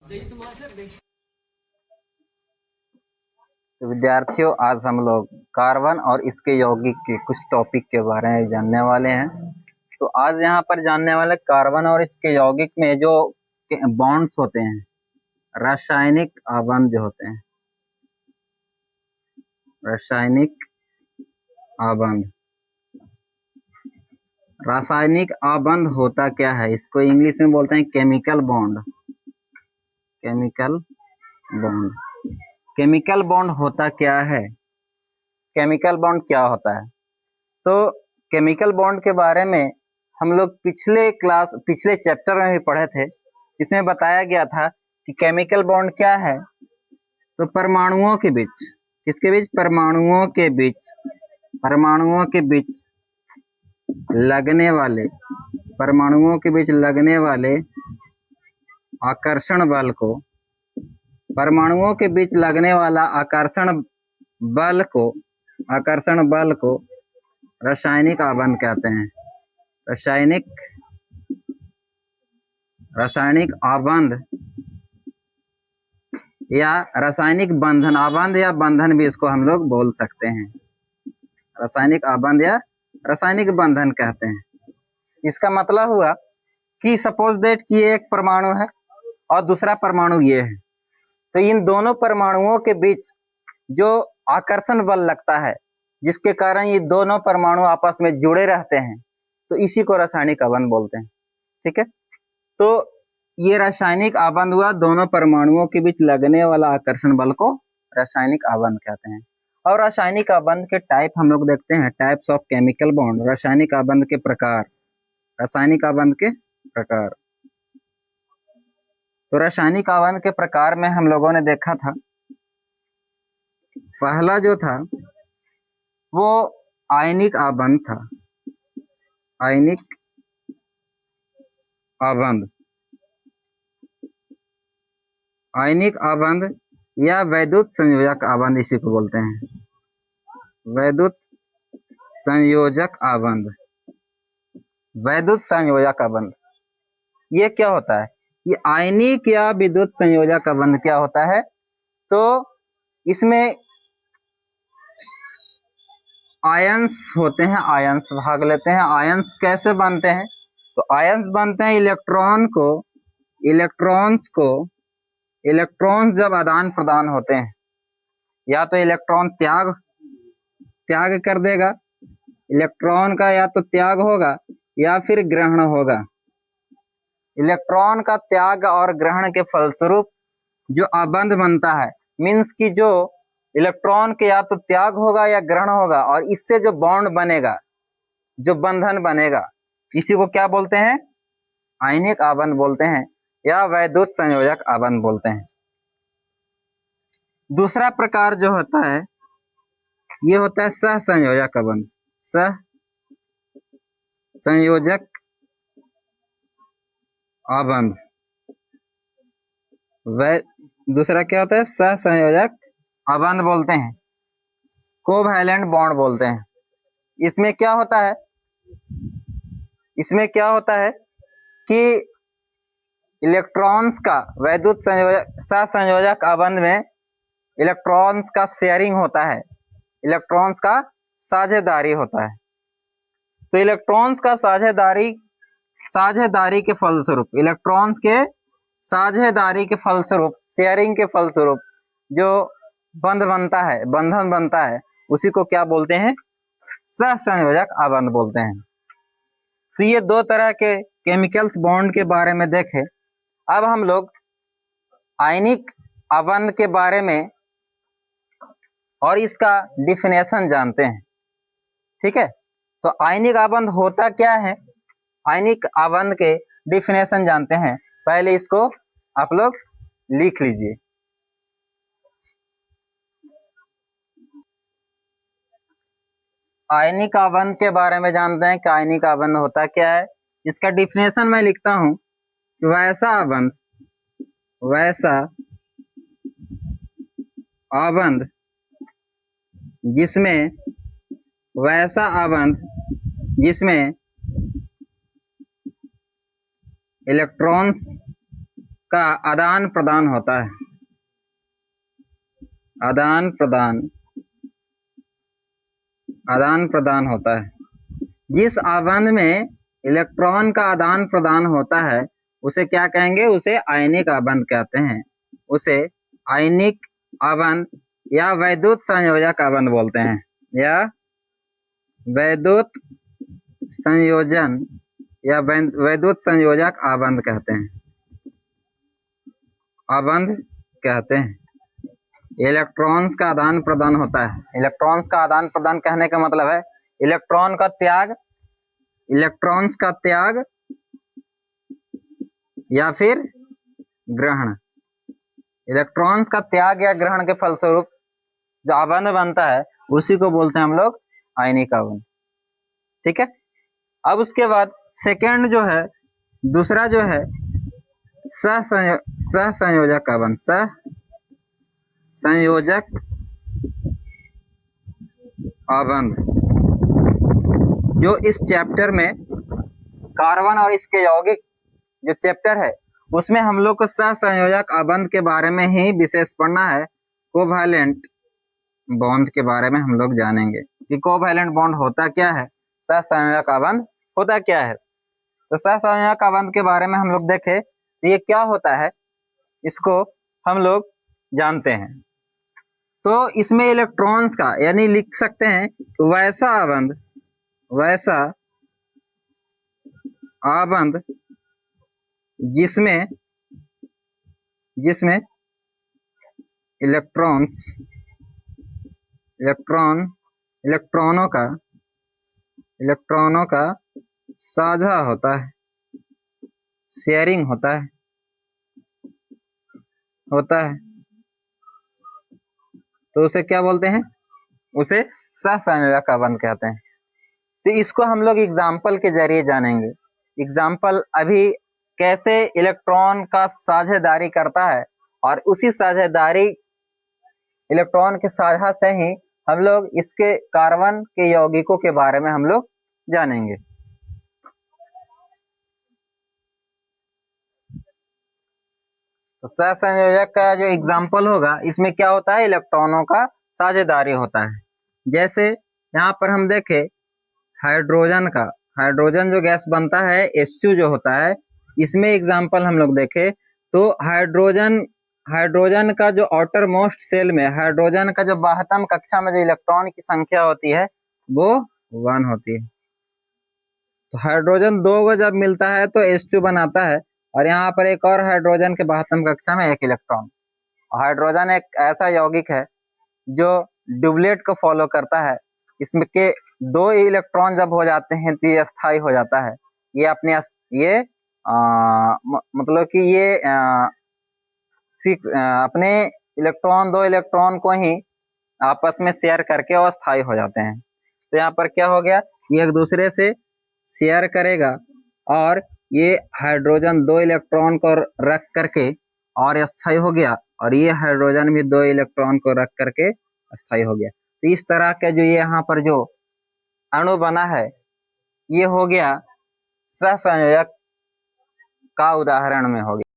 तो विद्यार्थियों, आज हम लोग कार्बन और इसके यौगिक के कुछ टॉपिक के बारे में जानने वाले हैं। तो आज यहाँ पर जानने वाले कार्बन और इसके यौगिक में जो बॉन्ड्स होते हैं, रासायनिक आबंध जो होते हैं, रासायनिक आबंध। रासायनिक आबंध होता क्या है? इसको इंग्लिश में बोलते हैं chemical bond. Chemical bond. Chemical bond होता क्या है? केमिकल बॉन्ड क्या होता है? तो केमिकल बॉन्ड के बारे में हम लोग पिछले चैप्टर में भी पढ़े थे। इसमें बताया गया था कि केमिकल बॉन्ड क्या है। तो परमाणुओं के बीच, किसके बीच? परमाणुओं के बीच लगने वाले, परमाणुओं के बीच लगने वाले आकर्षण बल को, परमाणुओं के बीच लगने वाला आकर्षण बल को रासायनिक आबंध कहते हैं। रासायनिक आबंध या रासायनिक बंधन, आबंध या बंधन भी इसको हम लोग बोल सकते हैं। रासायनिक आबंध या रासायनिक बंधन कहते हैं। इसका मतलब हुआ कि सपोज दैट कि एक परमाणु है और दूसरा परमाणु ये है, तो इन दोनों परमाणुओं के बीच जो आकर्षण बल लगता है, जिसके कारण ये दोनों परमाणु आपस में जुड़े रहते हैं, तो इसी को रासायनिक आबंध बोलते हैं। ठीक है, तो ये रासायनिक आबंध हुआ, दोनों परमाणुओं के बीच लगने वाला आकर्षण बल को रासायनिक आबंध कहते हैं। और रासायनिक आबंध के टाइप हम लोग देखते हैं, टाइप्स ऑफ केमिकल बॉन्ड। रासायनिक आबंध के प्रकार, रासायनिक आबंध के प्रकार। तो रासायनिक आबंध के प्रकार में हम लोगों ने देखा था, पहला जो था वो आयनिक आबंध था। आयनिक आबंध, आयनिक आबंध या वैद्युत संयोजक आबंध इसी को बोलते हैं। वैद्युत संयोजक आबंध, वैद्युत संयोजक आबंध। ये क्या होता है? ये आयनिक या विद्युत संयोजक आबंध क्या होता है? तो इसमें आयंस होते हैं, आयंस भाग लेते हैं। आयंस कैसे बनते हैं? तो आयंस बनते हैं इलेक्ट्रॉन्स जब आदान प्रदान होते हैं, या तो इलेक्ट्रॉन त्याग कर देगा, इलेक्ट्रॉन का या तो त्याग होगा या फिर ग्रहण होगा। इलेक्ट्रॉन का त्याग और ग्रहण के फलस्वरूप जो आबंध बनता है, मीन्स कि जो इलेक्ट्रॉन के या तो त्याग होगा या ग्रहण होगा, और इससे जो बॉन्ड बनेगा, जो बंधन बनेगा, इसी को क्या बोलते हैं? आयनिक आबंध बोलते हैं या वैद्युत संयोजक आबंध बोलते हैं। दूसरा प्रकार जो होता है, ये होता है सहसंयोजक आबंध। सहसंयोजक आबंध। दूसरा क्या होता है? सहसंयोजक आबंध बोलते हैं, कोवैलेंट बॉन्ड बोलते हैं। इसमें क्या होता है कि इलेक्ट्रॉन्स का वैद्युत सहसंयोजक आबंध में इलेक्ट्रॉन्स का शेयरिंग होता है, इलेक्ट्रॉन्स का साझेदारी होता है। तो इलेक्ट्रॉन्स का साझेदारी के फलस्वरूप, इलेक्ट्रॉन्स के साझेदारी के फलस्वरूप, शेयरिंग के फलस्वरूप जो बंधन बनता है, उसी को क्या बोलते हैं? सहसंयोजक आबंध बोलते हैं। तो ये दो तरह के केमिकल्स बॉन्ड के बारे में देखे। अब हम लोग आयनिक आबंध के बारे में और इसका डिफिनेशन जानते हैं। ठीक है, तो आयनिक आबंध होता क्या है, आयनिक आबंध के डिफिनेशन जानते हैं। पहले इसको आप लोग लिख लीजिए। आयनिक आबंध के बारे में जानते हैं कि आयनिक आबंध होता क्या है। इसका डिफिनेशन मैं लिखता हूं, वैसा आबंध जिसमें इलेक्ट्रॉन्स का आदान प्रदान होता है। आदान प्रदान होता है। जिस आबंध में इलेक्ट्रॉन का आदान प्रदान होता है उसे क्या कहेंगे? उसे आयनिक आबंध कहते हैं। उसे आयनिक आबंध या वैद्युत संयोजक आबंध बोलते हैं, या वैद्युत संयोजन या वैद्युत संयोजक आबंध कहते हैं। आबंध कहते हैं। इलेक्ट्रॉन्स का आदान प्रदान होता है। इलेक्ट्रॉन्स का आदान प्रदान कहने का मतलब है इलेक्ट्रॉन्स का त्याग या फिर ग्रहण। इलेक्ट्रॉन्स का त्याग या ग्रहण के फलस्वरूप जो आबंध बनता है उसी को बोलते हैं हम लोग आयनिक आबंध। ठीक है। अब उसके बाद सेकेंड जो है, दूसरा जो है सहसंयोजक आबंध। सहसंयोजक आबंध जो इस चैप्टर में कार्बन और इसके यौगिक जो चैप्टर है उसमें हम लोग को सहसंयोजक आबंध के बारे में ही विशेष पढ़ना है। कोवैलेंट बॉन्ड के बारे में हम लोग जानेंगे कि कोवैलेंट बॉन्ड होता क्या है, सहसंयोजक आबंध होता क्या है। तो सहसंयोजक आबंध के बारे में हम लोग देखें तो ये क्या होता है, इसको हम लोग जानते हैं। तो इसमें इलेक्ट्रॉन्स का यानी लिख सकते हैं वैसा आबंध जिसमें इलेक्ट्रॉनों का साझा होता है, शेयरिंग होता है। तो उसे क्या बोलते हैं? उसे सहसंयोजक आबंध कहते हैं। तो इसको हम लोग एग्जाम्पल के जरिए जानेंगे। एग्जाम्पल अभी कैसे इलेक्ट्रॉन का साझेदारी करता है और उसी साझेदारी इलेक्ट्रॉन के साझा से ही हम लोग इसके कार्बन के यौगिकों के बारे में हम लोग जानेंगे। तो सहसंयोजक का जो एग्जाम्पल होगा इसमें क्या होता है? इलेक्ट्रॉनों का साझेदारी होता है। जैसे यहाँ पर हम देखें हाइड्रोजन जो गैस बनता है H2 जो होता है, इसमें एग्जाम्पल हम लोग देखें तो हाइड्रोजन का जो आउटर मोस्ट सेल में हाइड्रोजन का जो बाह्यतम कक्षा में जो इलेक्ट्रॉन की संख्या होती है वो 1 होती है। तो हाइड्रोजन 2 को जब मिलता है तो H2 बनाता है और यहाँ पर एक और हाइड्रोजन के बाह्यतम कक्षा में 1 इलेक्ट्रॉन। हाइड्रोजन एक ऐसा यौगिक है जो डुबलेट को फॉलो करता है। इसमें के 2 इलेक्ट्रॉन जब हो जाते हैं तो ये अस्थायी हो जाता है। ये अपने मतलब कि ये अपने 2 इलेक्ट्रॉन को ही आपस में शेयर करके अस्थायी हो जाते हैं। तो यहाँ पर क्या हो गया, ये एक दूसरे से शेयर करेगा और ये हाइड्रोजन 2 इलेक्ट्रॉन को रख करके और अस्थायी हो गया और ये हाइड्रोजन भी 2 इलेक्ट्रॉन को रख करके अस्थायी हो गया। तो इस तरह के जो यहाँ पर जो अणु बना है ये हो गया सहसंयोजक का उदाहरण में हो गया।